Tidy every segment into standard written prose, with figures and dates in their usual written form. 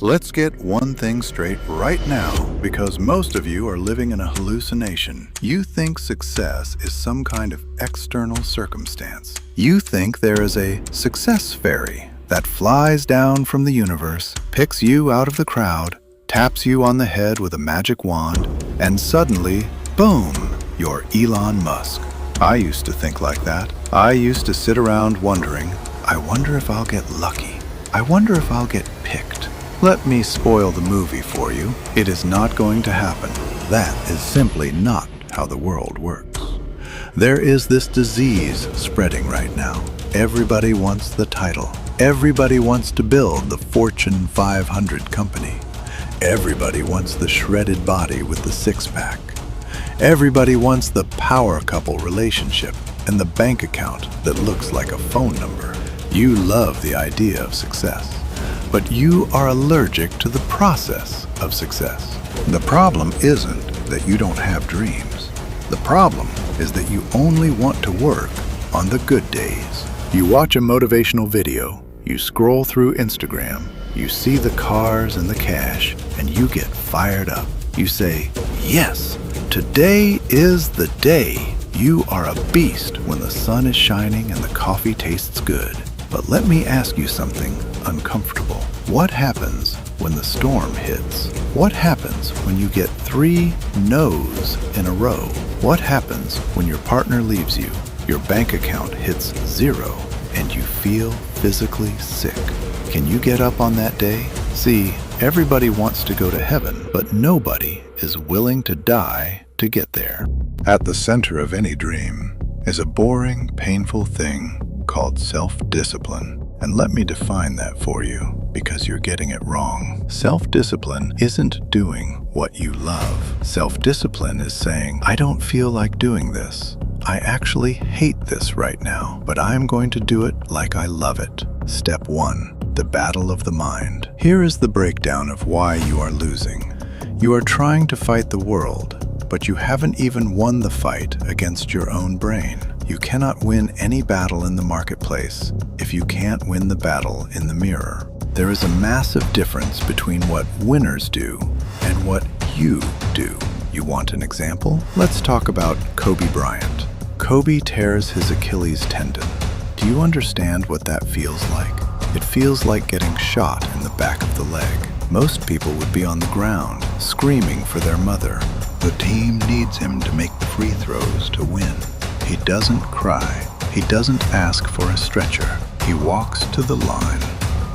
Let's get one thing straight right now, because most of you are living in a hallucination. You think success is some kind of external circumstance. You think there is a success fairy that flies down from the universe, picks you out of the crowd, taps you on the head with a magic wand, and suddenly, boom, you're Elon Musk. I used to think like that. I used to sit around wondering, I wonder if I'll get lucky. I wonder if I'll get picked. Let me spoil the movie for you. It is not going to happen. That is simply not how the world works. There is this disease spreading right now. Everybody wants the title. Everybody wants to build the Fortune 500 company. Everybody wants the shredded body with the six-pack. Everybody wants the power couple relationship and the bank account that looks like a phone number. You love the idea of success, but you are allergic to the process of success. The problem isn't that you don't have dreams. The problem is that you only want to work on the good days. You watch a motivational video, you scroll through Instagram, you see the cars and the cash, and you get fired up. You say, yes, today is the day. You are a beast when the sun is shining and the coffee tastes good. But let me ask you something uncomfortable. What happens when the storm hits? What happens when you get 3 no's in a row? What happens when your partner leaves you, your bank account hits 0, and you feel physically sick? Can you get up on that day? See, everybody wants to go to heaven, but nobody is willing to die to get there. At the center of any dream is a boring, painful thing called self-discipline. And let me define that for you, because you're getting it wrong. Self-discipline isn't doing what you love. Self-discipline is saying, I don't feel like doing this. I actually hate this right now, but I'm going to do it like I love it. Step 1, the battle of the mind. Here is the breakdown of why you are losing. You are trying to fight the world, but you haven't even won the fight against your own brain. You cannot win any battle in the marketplace if you can't win the battle in the mirror. There is a massive difference between what winners do and what you do. You want an example? Let's talk about Kobe Bryant. Kobe tears his Achilles tendon. Do you understand what that feels like? It feels like getting shot in the back of the leg. Most people would be on the ground, screaming for their mother. The team needs him to make the free throws to win. He doesn't cry. He doesn't ask for a stretcher. He walks to the line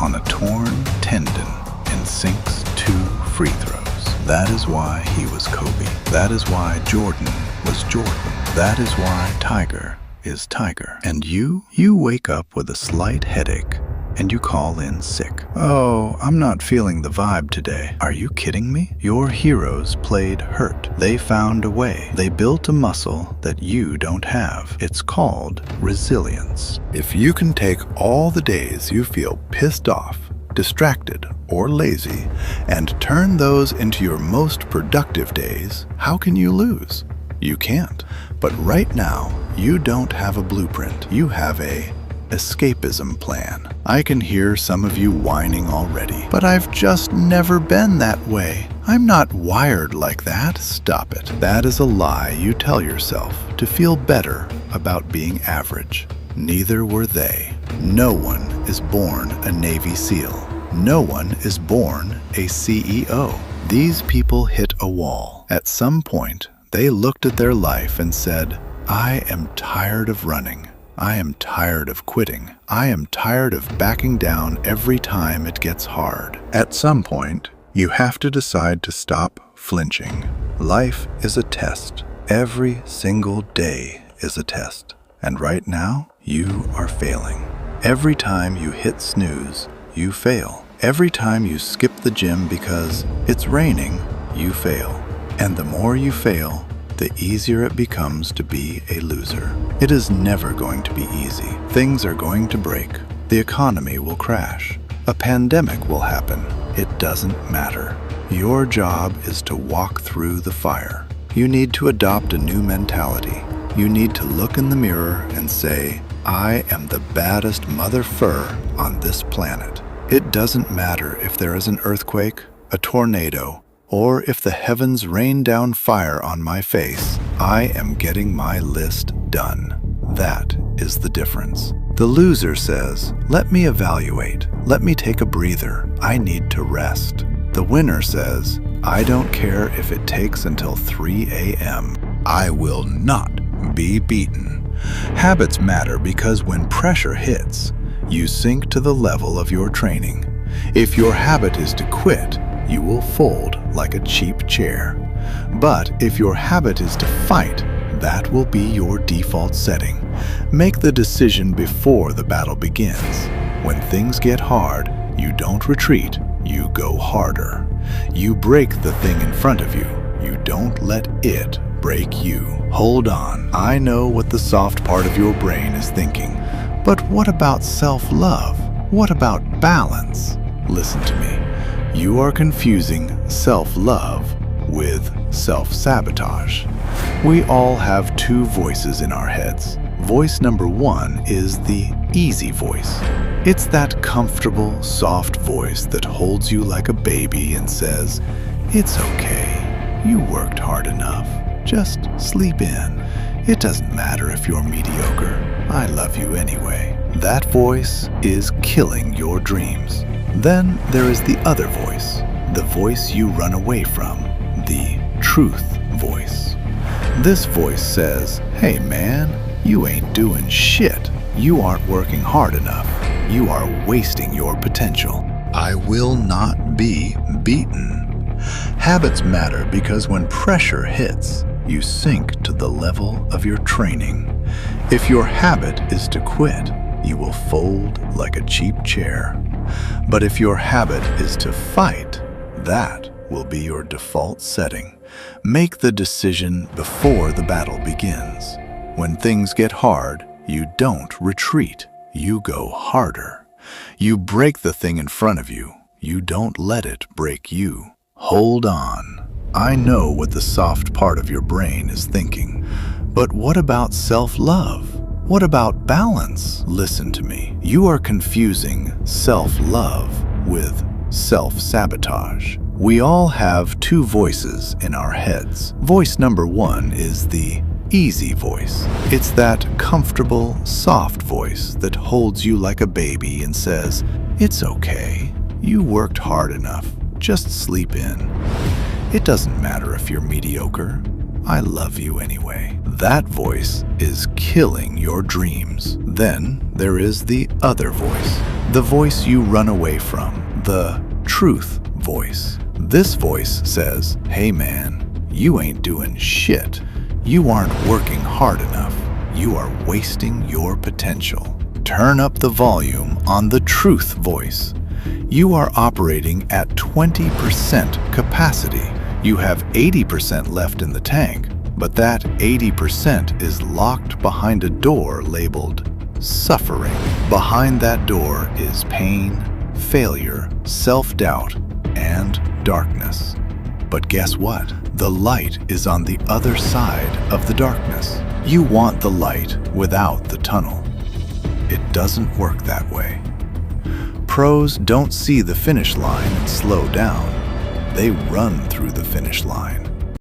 on a torn tendon and sinks 2 free throws. That is why he was Kobe. That is why Jordan was Jordan. That is why Tiger is Tiger. And you wake up with a slight headache and you call in sick. Oh, I'm not feeling the vibe today. Are you kidding me? Your heroes played hurt. They found a way. They built a muscle that you don't have. It's called resilience. If you can take all the days you feel pissed off, distracted, or lazy, and turn those into your most productive days, how can you lose? You can't. But right now, you don't have a blueprint. You have a escapism plan. I can hear some of you whining already, but I've just never been that way. I'm not wired like that. Stop it. That is a lie you tell yourself to feel better about being average. Neither were they. No one is born a Navy SEAL. No one is born a CEO. These people hit a wall. At some point, they looked at their life and said, I am tired of running. I am tired of quitting. I am tired of backing down every time it gets hard. At some point, you have to decide to stop flinching. Life is a test. Every single day is a test. And right now, you are failing. Every time you hit snooze, you fail. Every time you skip the gym because it's raining, you fail. And the more you fail, the easier it becomes to be a loser. It is never going to be easy. Things are going to break. The economy will crash. A pandemic will happen. It doesn't matter. Your job is to walk through the fire. You need to adopt a new mentality. You need to look in the mirror and say, I am the baddest mother fur on this planet. It doesn't matter if there is an earthquake, a tornado, or if the heavens rain down fire on my face, I am getting my list done. That is the difference. The loser says, let me evaluate. Let me take a breather. I need to rest. The winner says, I don't care if it takes until 3 a.m. I will not be beaten. Habits matter because when pressure hits, you sink to the level of your training. If your habit is to quit, you will fold like a cheap chair. But if your habit is to fight, that will be your default setting. Make the decision before the battle begins. When things get hard, you don't retreat, you go harder. You break the thing in front of you. You don't let it break you. Hold on. I know what the soft part of your brain is thinking. But what about self-love? What about balance? Listen to me. You are confusing self-love with self-sabotage. We all have two voices in our heads. Voice number one is the easy voice. It's that comfortable, soft voice that holds you like a baby and says, it's okay. You worked hard enough. Just sleep in. It doesn't matter if you're mediocre. I love you anyway. That voice is killing your dreams. Then there is the other voice, the voice you run away from, the truth voice. This voice says, hey man, you ain't doing shit. You aren't working hard enough. You are wasting your potential. I will not be beaten. Habits matter because when pressure hits, you sink to the level of your training. If your habit is to quit, you will fold like a cheap chair. But if your habit is to fight, that will be your default setting. Make the decision before the battle begins. When things get hard, you don't retreat. You go harder. You break the thing in front of you. You don't let it break you. Hold on. I know what the soft part of your brain is thinking. But what about self-love? What about balance? Listen to me. You are confusing self-love with self-sabotage. We all have two voices in our heads. Voice number one is the easy voice. It's that comfortable, soft voice that holds you like a baby and says, it's okay. You worked hard enough. Just sleep in. It doesn't matter if you're mediocre. I love you anyway. That voice is killing your dreams. Then there is the other voice, the voice you run away from, the truth voice. This voice says, hey man, you ain't doing shit. You aren't working hard enough. You are wasting your potential. Turn up the volume on the truth voice. You are operating at 20% capacity. You have 80% left in the tank, but that 80% is locked behind a door labeled suffering. Behind that door is pain, failure, self-doubt, and darkness. But guess what? The light is on the other side of the darkness. You want the light without the tunnel. It doesn't work that way. Pros don't see the finish line and slow down. They run through the finish line.